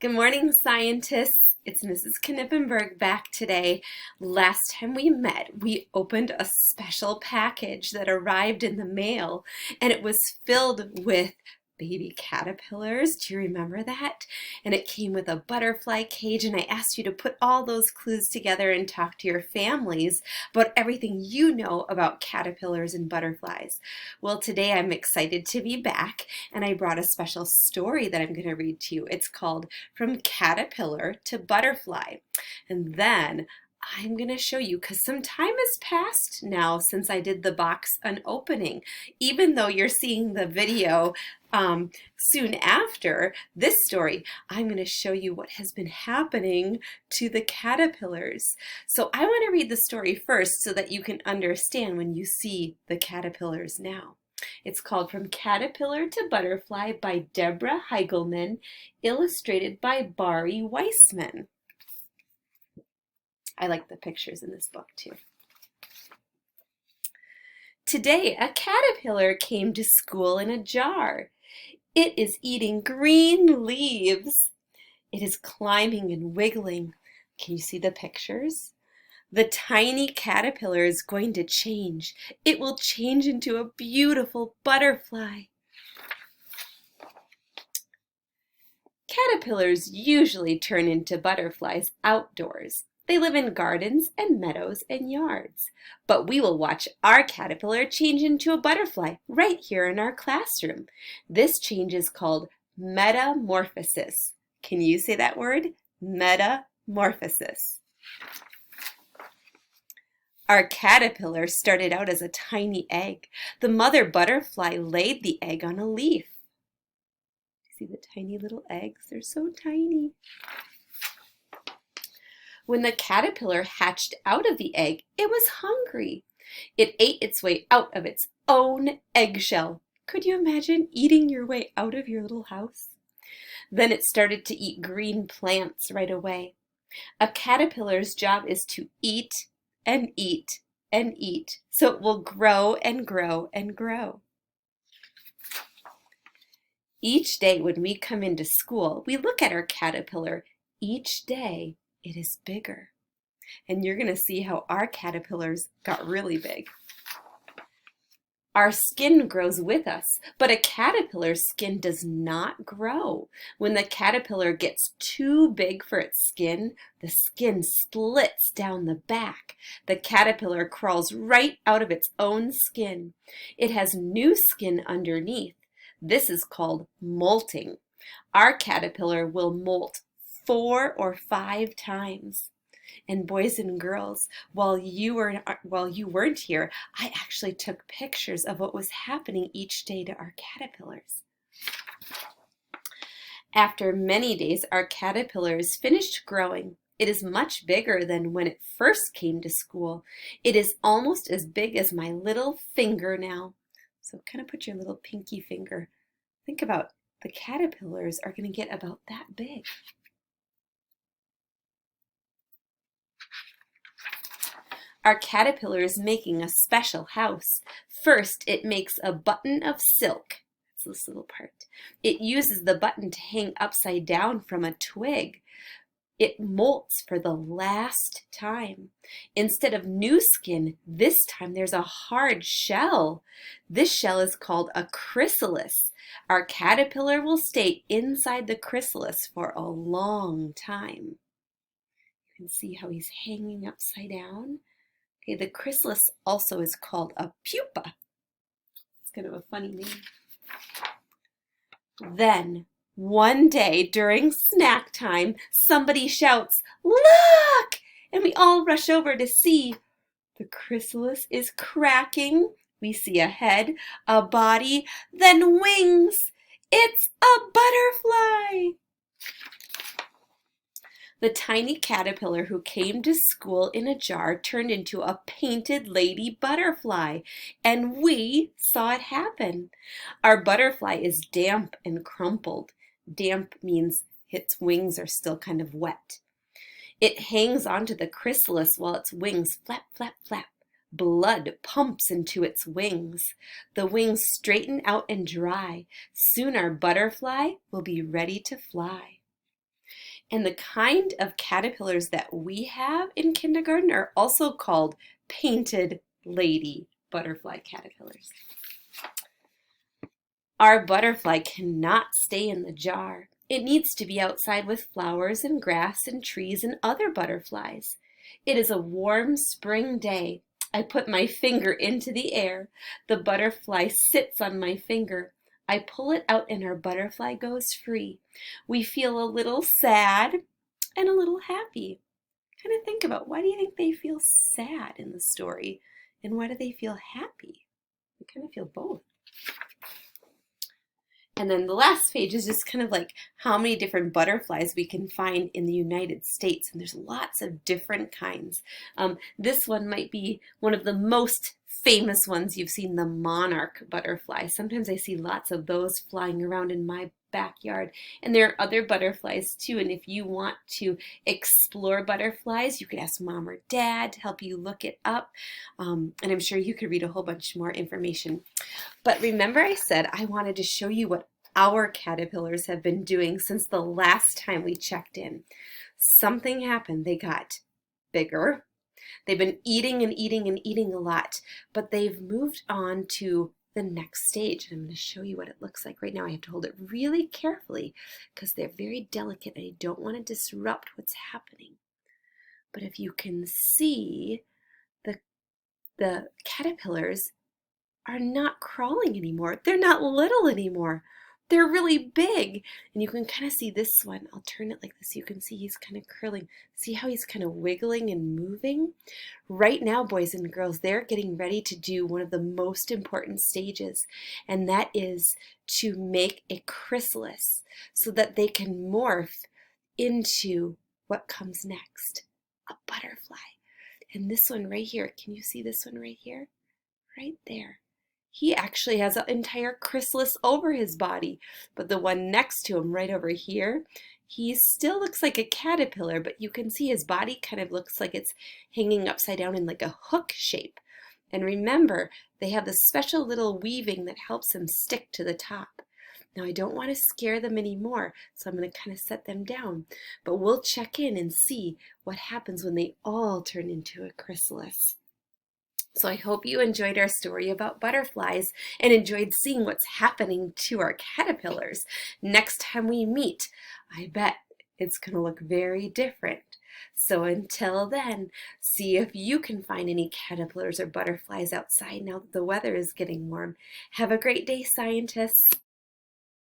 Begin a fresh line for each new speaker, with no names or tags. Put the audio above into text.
Good morning, scientists. It's Mrs. Knippenberg back today. Last time we met, we opened a special package that arrived in the mail, and it was filled with baby caterpillars. Do you remember that? And it came with a butterfly cage, and I asked you to put all those clues together and talk to your families about everything you know about caterpillars and butterflies. Well, today I'm excited to be back, and I brought a special story that I'm going to read to you. It's called From Caterpillar to Butterfly. And then I'm going to show you, because some time has passed now since I did the box unopening. Even though you're seeing the video soon after this story, I'm going to show you what has been happening to the caterpillars. So I want to read the story first so that you can understand when you see the caterpillars now. It's called From Caterpillar to Butterfly by Deborah Heigelman, illustrated by Bari Weissman. I like the pictures in this book too. Today, a caterpillar came to school in a jar. It is eating green leaves. It is climbing and wiggling. Can you see the pictures? The tiny caterpillar is going to change. It will change into a beautiful butterfly. Caterpillars usually turn into butterflies outdoors. They live in gardens and meadows and yards. But we will watch our caterpillar change into a butterfly right here in our classroom. This change is called metamorphosis. Can you say that word? Metamorphosis. Our caterpillar started out as a tiny egg. The mother butterfly laid the egg on a leaf. See the tiny little eggs? They're so tiny. When the caterpillar hatched out of the egg, it was hungry. It ate its way out of its own eggshell. Could you imagine eating your way out of your little house? Then it started to eat green plants right away. A caterpillar's job is to eat and eat and eat, so it will grow and grow and grow. Each day when we come into school, we look at our caterpillar. Each day it is bigger. And you're going to see how our caterpillars got really big. Our skin grows with us, but a caterpillar's skin does not grow. When the caterpillar gets too big for its skin, the skin splits down the back. The caterpillar crawls right out of its own skin. It has new skin underneath. This is called molting. Our caterpillar will molt 4 or 5 times. And boys and girls, while you weren't here, I actually took pictures of what was happening each day to our caterpillars. After many days, our caterpillar is finished growing. It is much bigger than when it first came to school. It is almost as big as my little finger now. So kind of put your little pinky finger. Think about the caterpillars are going to get about that big. Our caterpillar is making a special house. First, it makes a button of silk. That's this little part. It uses the button to hang upside down from a twig. It molts for the last time. Instead of new skin, this time there's a hard shell. This shell is called a chrysalis. Our caterpillar will stay inside the chrysalis for a long time. You can see how he's hanging upside down. Okay, the chrysalis also is called a pupa. It's kind of a funny name. Then, one day during snack time, somebody shouts, "Look!" And we all rush over to see. The chrysalis is cracking. We see a head, a body, then wings. It's a butterfly! The tiny caterpillar who came to school in a jar turned into a painted lady butterfly, and we saw it happen. Our butterfly is damp and crumpled. Damp means its wings are still kind of wet. It hangs onto the chrysalis while its wings flap, flap, flap. Blood pumps into its wings. The wings straighten out and dry. Soon our butterfly will be ready to fly. And the kind of caterpillars that we have in kindergarten are also called painted lady butterfly caterpillars. Our butterfly cannot stay in the jar. It needs to be outside with flowers and grass and trees and other butterflies. It is a warm spring day. I put my finger into the air. The butterfly sits on my finger. I pull it out and our butterfly goes free. We feel a little sad and a little happy. Kind of think about, why do you think they feel sad in the story? And why do they feel happy? We kind of feel both. And then the last page is just kind of like how many different butterflies we can find in the United States. And there's lots of different kinds. This one might be one of the most famous ones you've seen, the monarch butterfly. Sometimes I see lots of those flying around in my backyard. And there are other butterflies too. And if you want to explore butterflies, you could ask mom or dad to help you look it up. And I'm sure you could read a whole bunch more information. But remember I said I wanted to show you what our caterpillars have been doing since the last time we checked in. Something happened. They got bigger. They've been eating and eating and eating a lot, but they've moved on to the next stage. And I'm going to show you what it looks like right now. I have to hold it really carefully because they're very delicate and I don't want to disrupt what's happening. But if you can see, the caterpillars are not crawling anymore. They're not little anymore. They're really big. And you can kind of see this one. I'll turn it like this. You can see he's kind of curling. See how he's kind of wiggling and moving? Right now, boys and girls, they're getting ready to do one of the most important stages, and that is to make a chrysalis so that they can morph into what comes next, a butterfly. And this one right here, can you see this one right here? Right there. He actually has an entire chrysalis over his body, but the one next to him right over here, he still looks like a caterpillar, but you can see his body kind of looks like it's hanging upside down in like a hook shape. And remember, they have this special little weaving that helps them stick to the top. Now I don't want to scare them anymore, so I'm going to kind of set them down, but we'll check in and see what happens when they all turn into a chrysalis. So I hope you enjoyed our story about butterflies and enjoyed seeing what's happening to our caterpillars. Next time we meet, I bet it's going to look very different. So until then, see if you can find any caterpillars or butterflies outside now that the weather is getting warm. Have a great day, scientists.